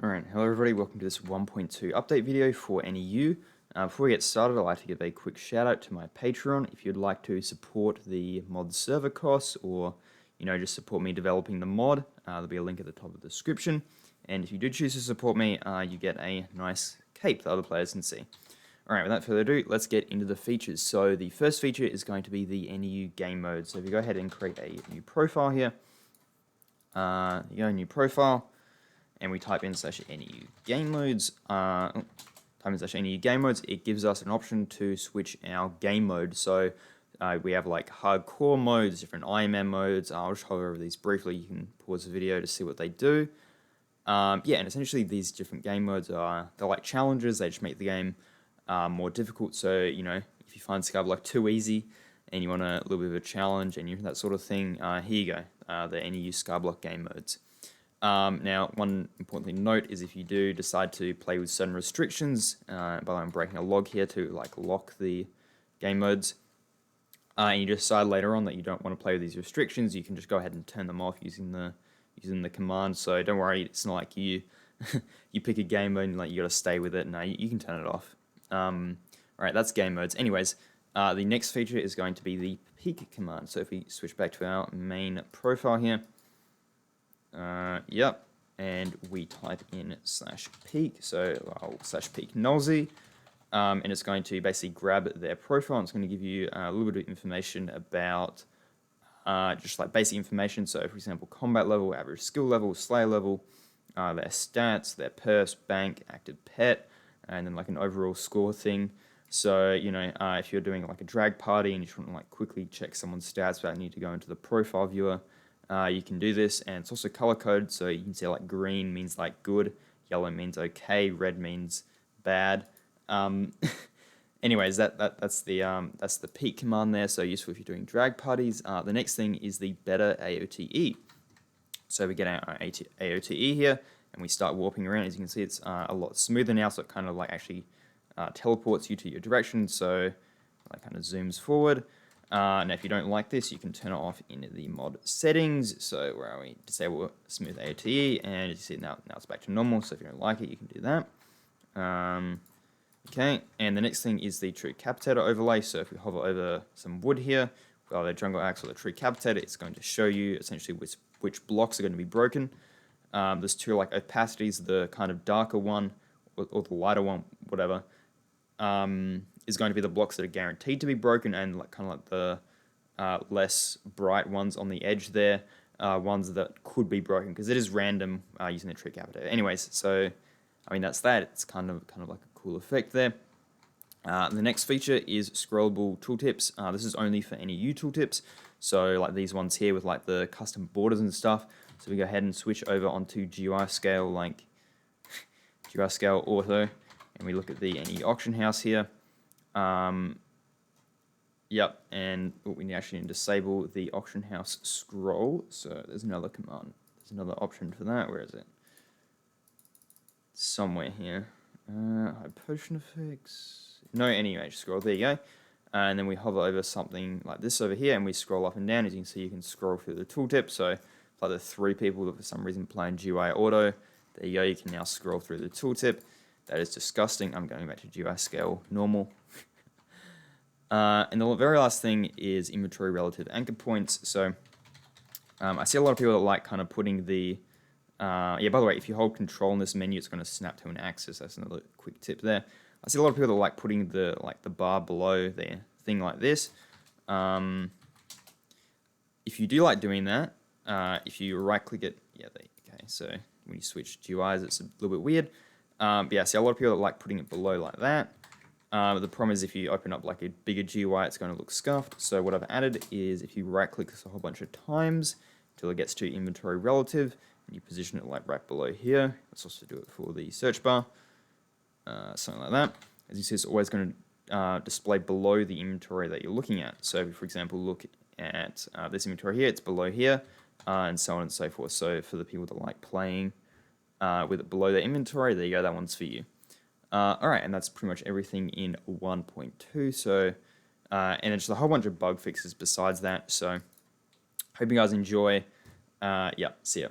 Alright, hello everybody, welcome to this 1.2 update video for NEU. Before we get started, I'd like to give a quick shout out to my Patreon. If you'd like to support the mod server costs or, just support me developing the mod, there'll be a link at the top of the description. And if you do choose to support me, you get a nice cape that other players can see. Alright, without further ado, let's get into the features. So the first feature is going to be the NEU game mode. So if you go ahead and create a new profile here, you go new profile, and we type in /NEU game modes, /NEU game modes, it gives us an option to switch our game mode. So we have like hardcore modes, different IMM modes. I'll just hover over these briefly. You can pause the video to see what they do. And essentially these different game modes they're like challenges. They just make the game more difficult. So, if you find Skyblock too easy and you want a little bit of a challenge and that sort of thing, here you go, the NEU Skyblock game modes. Now, one important thing to note is if you do decide to play with certain restrictions, by the way, I'm breaking a log here to lock the game modes, and you decide later on that you don't want to play with these restrictions, you can just go ahead and turn them off using the command. So don't worry, it's not like you you pick a game mode and you got to stay with it. No, you can turn it off. Alright, that's game modes. Anyways, the next feature is going to be the peek command. So if we switch back to our main profile here. And we type in /peek, so /peek nosy, and it's going to basically grab their profile, and it's going to give you a little bit of information about just basic information. So for example, combat level, average skill level, slayer level, their stats, their purse, bank, active pet, and then an overall score thing. So if you're doing a drag party and you just want to quickly check someone's stats without needing to go into the profile viewer, you can do this, and it's also color coded, so you can see green means good, yellow means okay, red means bad. Anyways, that's the peek command there, so useful if you're doing drag parties. The next thing is the better AOTE. So we get our AOTE here, and we start warping around. As you can see, it's a lot smoother now, so it kind of actually teleports you to your direction, so it kind of zooms forward. Now, if you don't like this, you can turn it off in the mod settings. So where are we? Disable smooth AOTE, and as you see now it's back to normal. So if you don't like it, you can do that. Okay, and the next thing is the true Capitator overlay. So if we hover over some wood here, the jungle axe or the true Capitator, it's going to show you essentially which blocks are going to be broken. There's two opacities, the kind of darker one or the lighter one, whatever. Is going to be the blocks that are guaranteed to be broken, and the less bright ones on the edge there, ones that could be broken, because it is random using the tree Capitator. Anyways, so that's that. It's kind of like a cool effect there. The next feature is Scrollable Tooltips. This is only for NEU tooltips, so these ones here with the custom borders and stuff. So we go ahead and switch over onto GUI scale, GUI scale auto, and we look at the NEU auction house here. And we actually need to disable the auction house scroll. So there's another command. There's another option for that. Where is it? Somewhere here. Hide potion effects. No NEU scroll. There you go. And then we hover over something like this over here, and we scroll up and down. As you can see, you can scroll through the tooltip. So the 3 people that for some reason playing GUI auto, there you go. You can now scroll through the tooltip. That is disgusting. I'm going back to GUI scale normal. And the very last thing is inventory relative anchor points. So I see a lot of people that kind of putting the... by the way, if you hold control in this menu, it's going to snap to an axis. That's another quick tip there. I see a lot of people that putting the bar below their thing like this. If you do doing that, if you right-click it... okay, so when you switch GUIs, it's a little bit weird. I see a lot of people that putting it below like that. The problem is if you open up a bigger GUI, it's going to look scuffed. So what I've added is if you right-click this a whole bunch of times until it gets to inventory relative, and you position it right below here. Let's also do it for the search bar, something like that. As you see, it's always going to display below the inventory that you're looking at. So if you, for example, look at this inventory here, it's below here, and so on and so forth. So for the people that playing with it below their inventory, there you go, that one's for you. Alright, and that's pretty much everything in 1.2. So, and it's just a whole bunch of bug fixes besides that. So, hope you guys enjoy. See ya.